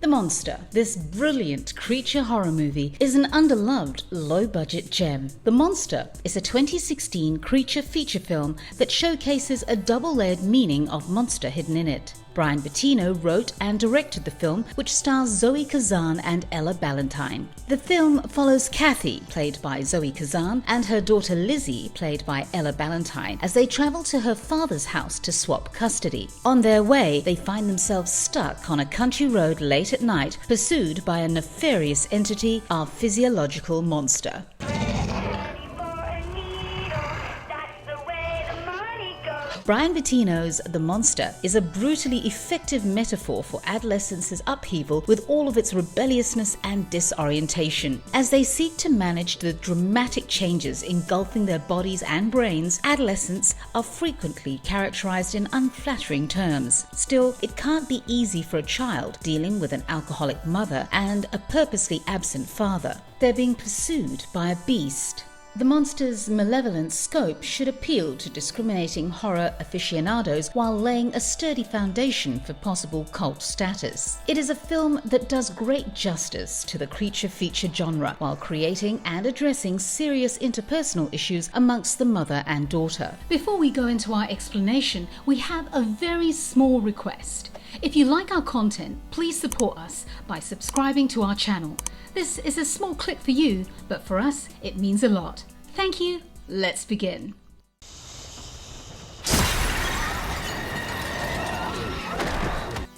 The Monster, this brilliant creature horror movie, is an underloved, low-budget gem. The Monster is a 2016 creature feature film that showcases a double-layered meaning of monster hidden in it. Bryan Bertino wrote and directed the film, which stars Zoe Kazan and Ballentine. The film follows Kathy, played by Zoe Kazan, and her daughter Lizzy, played by Ballentine, as they travel to her father's house to swap custody. On their way, they find themselves stuck on a country road late at night, pursued by a nefarious entity, our physiological monster. Bryan Bertino's The Monster is a brutally effective metaphor for adolescence's upheaval with all of its rebelliousness and disorientation. As they seek to manage the dramatic changes engulfing their bodies and brains, adolescents are frequently characterized in unflattering terms. Still, it can't be easy for a child dealing with an alcoholic mother and a purposely absent father. They're being pursued by a beast. The monster's malevolent scope should appeal to discriminating horror aficionados while laying a sturdy foundation for possible cult status. It is a film that does great justice to the creature feature genre while creating and addressing serious interpersonal issues amongst the mother and daughter. Before we go into our explanation, we have a very small request. If you like our content, please support us by subscribing to our channel. This is a small click for you, but for us, it means a lot. Thank you. Let's begin.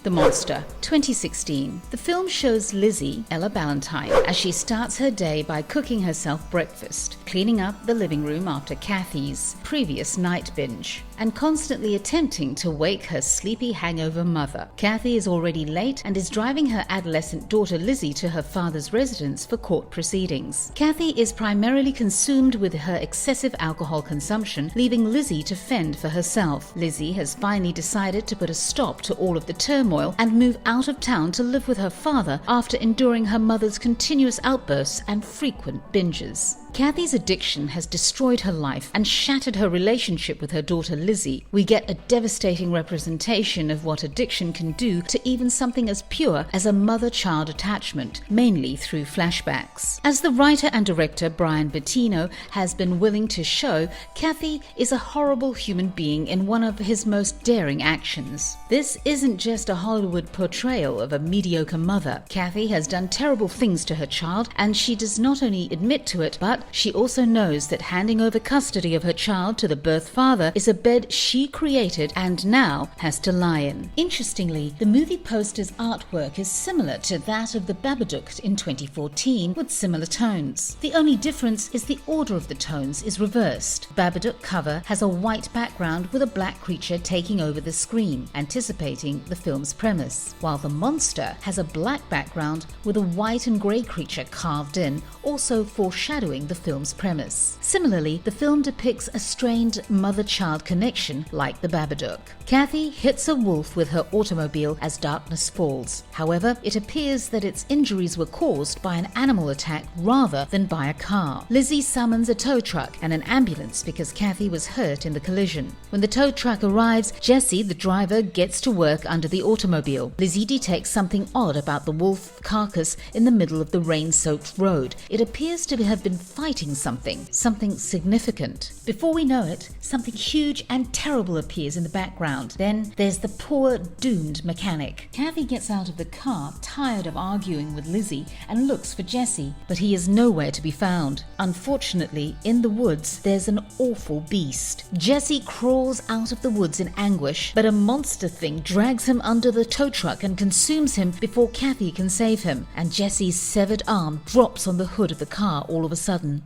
The Monster, 2016. The film shows Lizzy, Ballentine, as she starts her day by cooking herself breakfast, cleaning up the living room after Kathy's previous night binge, and constantly attempting to wake her sleepy hangover mother. Kathy is already late and is driving her adolescent daughter Lizzy to her father's residence for court proceedings. Kathy is primarily consumed with her excessive alcohol consumption, leaving Lizzy to fend for herself. Lizzy has finally decided to put a stop to all of the turmoil and move out of town to live with her father after enduring her mother's continuous outbursts and frequent binges. Kathy's addiction has destroyed her life and shattered her relationship with her daughter Lizzy. We get a devastating representation of what addiction can do to even something as pure as a mother-child attachment, mainly through flashbacks. As the writer and director Bryan Bertino has been willing to show, Kathy is a horrible human being in one of his most daring actions. This isn't just a Hollywood portrayal of a mediocre mother. Kathy has done terrible things to her child, and she does not only admit to it, but she also knows that handing over custody of her child to the birth father is a bed she created and now has to lie in. Interestingly, the movie poster's artwork is similar to that of The Babadook in 2014 with similar tones. The only difference is the order of the tones is reversed. Babadook cover has a white background with a black creature taking over the screen, anticipating the film's premise, while The Monster has a black background with a white and grey creature carved in, also foreshadowing the film's premise. Similarly, the film depicts a strained mother-child connection like The Babadook. Kathy hits a wolf with her automobile as darkness falls. However, it appears that its injuries were caused by an animal attack rather than by a car. Lizzy summons a tow truck and an ambulance because Kathy was hurt in the collision. When the tow truck arrives, Jesse, the driver, gets to work under the automobile. Lizzy detects something odd about the wolf carcass in the middle of the rain-soaked road. It appears to have been fighting something significant. Before we know it, something huge and terrible appears in the background. Then there's the poor, doomed mechanic. Kathy gets out of the car, tired of arguing with Lizzy, and looks for Jesse, but he is nowhere to be found. Unfortunately, in the woods, there's an awful beast. Jesse crawls out of the woods in anguish, but a monster thing drags him under the tow truck and consumes him before Kathy can save him, and Jesse's severed arm drops on the hood of the car all of a sudden.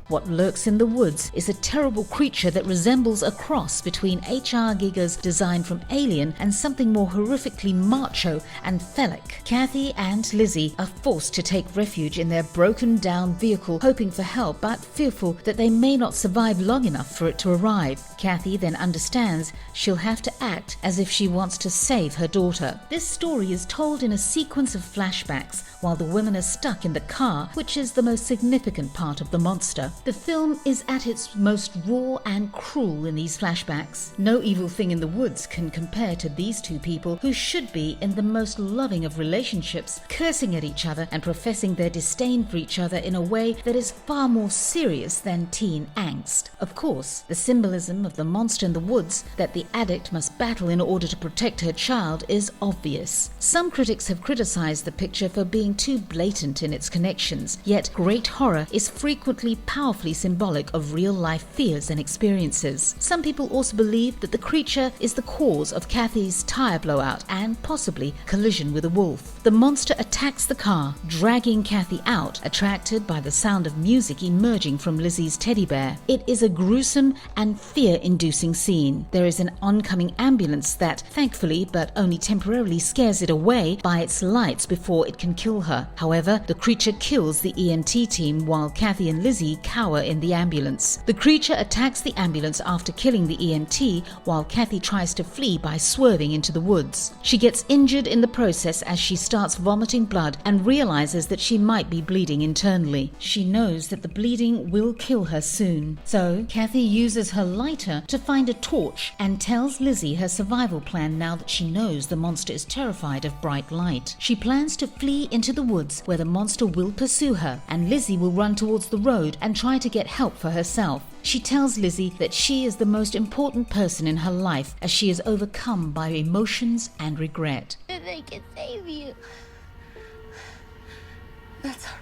What lurks in the woods is a terrible creature that resembles a cross between H.R. Giger's design from Alien and something more horrifically macho and phallic. Kathy and Lizzy are forced to take refuge in their broken-down vehicle, hoping for help but fearful that they may not survive long enough for it to arrive. Kathy then understands she'll have to act as if she wants to save her daughter. This story is told in a sequence of flashbacks while the women are stuck in the car, which is the most significant part of The Monster. The film is at its most raw and cruel in these flashbacks. No evil thing in the woods can compare to these two people who should be in the most loving of relationships, cursing at each other and professing their disdain for each other in a way that is far more serious than teen angst. Of course, the symbolism of the monster in the woods that the addict must battle in order to protect her child is obvious. Some critics have criticized the picture for being too blatant in its connections, yet great horror is frequently powerfully symbolic of real-life fears and experiences. Some people also believe that the creature is the cause of Kathy's tire blowout and possibly collision with a wolf. The monster attacks the car, dragging Kathy out, attracted by the sound of music emerging from Lizzy's teddy bear. It is a gruesome and fear-inducing scene. There is an oncoming ambulance that, thankfully but only temporarily, scares it away by its lights before it can kill her. However, the creature kills the EMT team while Kathy and Lizzy cower in the ambulance. The creature attacks the ambulance after killing the EMT while Kathy tries to flee by swerving into the woods. She gets injured in the process as she starts vomiting blood and realizes that she might be bleeding internally. She knows that the bleeding will kill her soon. So, Kathy uses her lighter to find a torch and tells Lizzy her survival plan now that she knows the monster is terrified of bright light. She plans to flee into the woods where the monster will pursue her, and Lizzy will run towards the road and try to get help for herself. She tells Lizzy that she is the most important person in her life as she is overcome by emotions and regret. They can save you. That's our plan.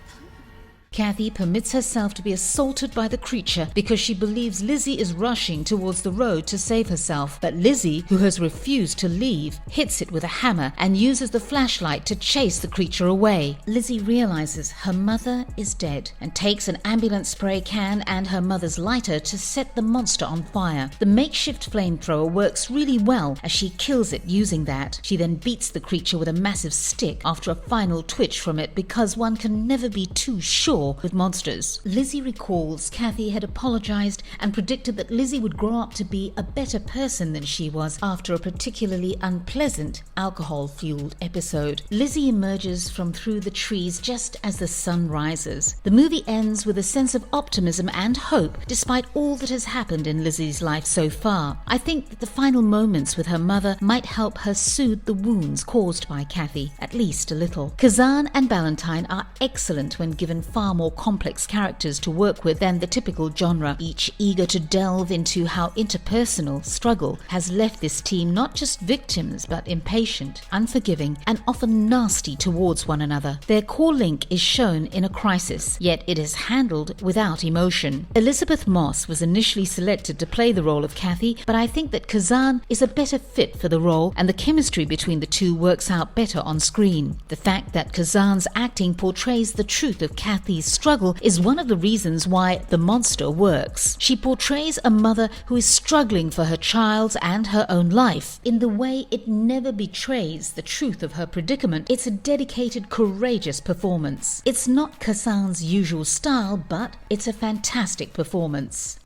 Kathy permits herself to be assaulted by the creature because she believes Lizzy is rushing towards the road to save herself. But Lizzy, who has refused to leave, hits it with a hammer and uses the flashlight to chase the creature away. Lizzy realizes her mother is dead and takes an ambulance spray can and her mother's lighter to set the monster on fire. The makeshift flamethrower works really well as she kills it using that. She then beats the creature with a massive stick after a final twitch from it because one can never be too sure with monsters. Lizzy recalls Kathy had apologized and predicted that Lizzy would grow up to be a better person than she was after a particularly unpleasant alcohol-fueled episode. Lizzy emerges from through the trees just as the sun rises. The movie ends with a sense of optimism and hope despite all that has happened in Lizzy's life so far. I think that the final moments with her mother might help her soothe the wounds caused by Kathy, at least a little. Kazan and Ballentine are excellent when given far more complex characters to work with than the typical genre, each eager to delve into how interpersonal struggle has left this team not just victims but impatient, unforgiving and often nasty towards one another. Their core link is shown in a crisis, yet it is handled without emotion. Elizabeth Moss was initially selected to play the role of Kathy, but I think that Kazan is a better fit for the role and the chemistry between the two works out better on screen. The fact that Kazan's acting portrays the truth of Kathy's struggle is one of the reasons why The Monster works. She portrays a mother who is struggling for her child's and her own life. In the way it never betrays the truth of her predicament, it's a dedicated, courageous performance. It's not Kazan's usual style, but it's a fantastic performance.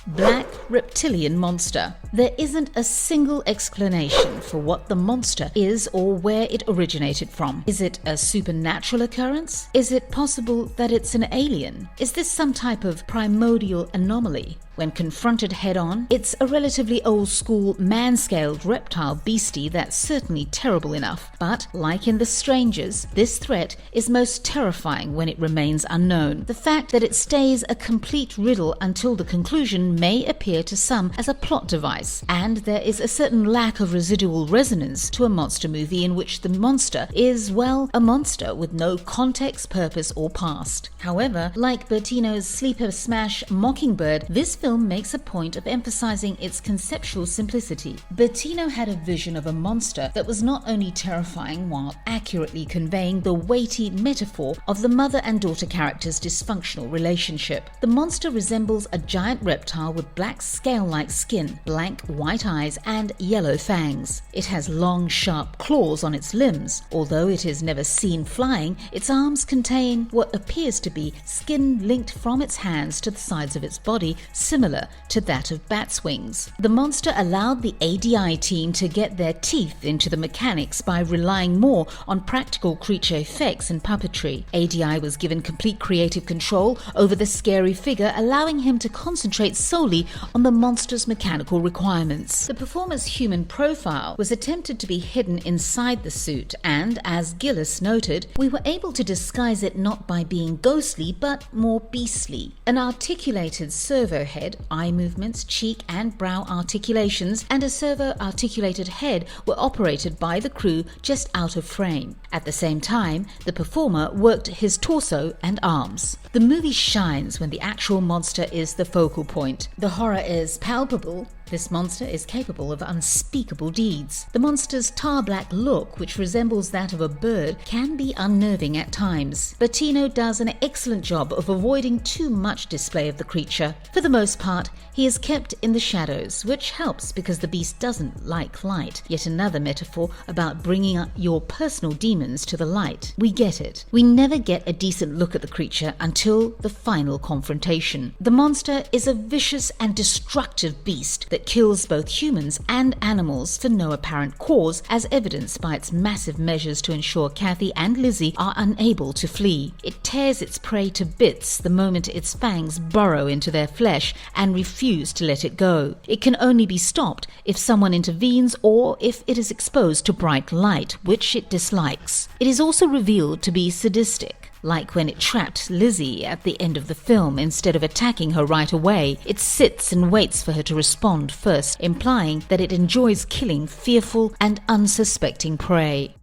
Black reptilian monster. There isn't a single explanation for what the monster is or where it originated from. Is it a supernatural occurrence? Is it possible that it's an alien? Is this some type of primordial anomaly? When confronted head-on, it's a relatively old-school, man-scaled reptile beastie that's certainly terrible enough. But, like in The Strangers, this threat is most terrifying when it remains unknown. The fact that it stays a complete riddle until the conclusion may appear to some as a plot device, and there is a certain lack of residual resonance to a monster movie in which the monster is, well, a monster with no context, purpose, or past. However, like Bertino's sleeper smash Mockingbird, this film makes a point of emphasizing its conceptual simplicity. Bertino had a vision of a monster that was not only terrifying while accurately conveying the weighty metaphor of the mother and daughter characters' dysfunctional relationship. The monster resembles a giant reptile with black scale-like skin, blank white eyes, and yellow fangs. It has long, sharp claws on its limbs. Although it is never seen flying, its arms contain what appears to be skin linked from its hands to the sides of its body, similar to that of bat's wings. The monster allowed the ADI team to get their teeth into the mechanics by relying more on practical creature effects and puppetry. ADI was given complete creative control over the scary figure, allowing him to concentrate solely on the monster's mechanical requirements. The performer's human profile was attempted to be hidden inside the suit, and as Gillis noted, we were able to disguise it not by being ghostly but more beastly. An articulated servo head, eye movements, cheek and brow articulations, and a servo-articulated head were operated by the crew just out of frame. At the same time, the performer worked his torso and arms. The movie shines when the actual monster is the focal point. The horror is palpable. This monster is capable of unspeakable deeds. The monster's tar-black look, which resembles that of a bird, can be unnerving at times. Bertino does an excellent job of avoiding too much display of the creature. For the most part, he is kept in the shadows, which helps because the beast doesn't like light. Yet another metaphor about bringing up your personal demons to the light. We get it. We never get a decent look at the creature until the final confrontation. The monster is a vicious and destructive beast that kills both humans and animals for no apparent cause, as evidenced by its massive measures to ensure Kathy and Lizzy are unable to flee. It tears its prey to bits the moment its fangs burrow into their flesh and refuse to let it go. It can only be stopped if someone intervenes or if it is exposed to bright light, which it dislikes. It is also revealed to be sadistic. Like when it trapped Lizzy at the end of the film, instead of attacking her right away, it sits and waits for her to respond first, implying that it enjoys killing fearful and unsuspecting prey.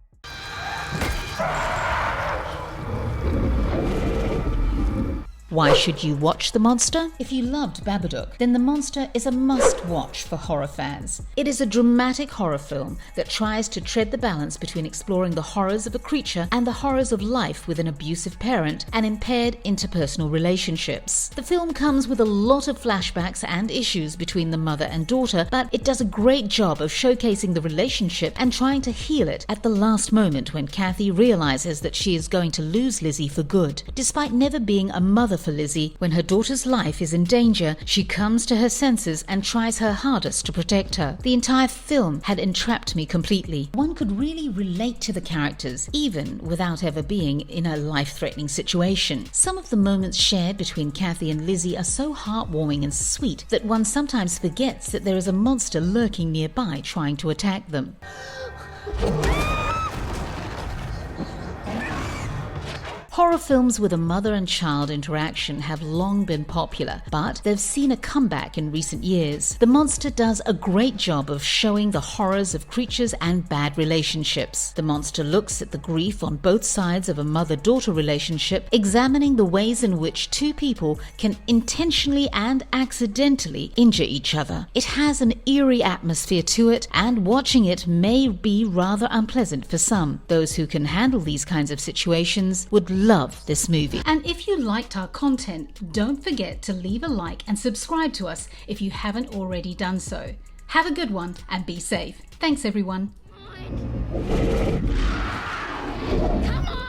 Why should you watch The Monster? If you loved Babadook, then The Monster is a must-watch for horror fans. It is a dramatic horror film that tries to tread the balance between exploring the horrors of a creature and the horrors of life with an abusive parent and impaired interpersonal relationships. The film comes with a lot of flashbacks and issues between the mother and daughter, but it does a great job of showcasing the relationship and trying to heal it at the last moment when Kathy realizes that she is going to lose Lizzy for good. Despite never being a mother for Lizzy, when her daughter's life is in danger, she comes to her senses and tries her hardest to protect her. The entire film had entrapped me completely. One could really relate to the characters, even without ever being in a life-threatening situation. Some of the moments shared between Kathy and Lizzy are so heartwarming and sweet that one sometimes forgets that there is a monster lurking nearby trying to attack them. Horror films with a mother and child interaction have long been popular, but they've seen a comeback in recent years. The Monster does a great job of showing the horrors of creatures and bad relationships. The Monster looks at the grief on both sides of a mother-daughter relationship, examining the ways in which two people can intentionally and accidentally injure each other. It has an eerie atmosphere to it, and watching it may be rather unpleasant for some. Those who can handle these kinds of situations would love this movie. And if you liked our content, don't forget to leave a like and subscribe to us if you haven't already done so. Have a good one and be safe. Thanks everyone. Come on!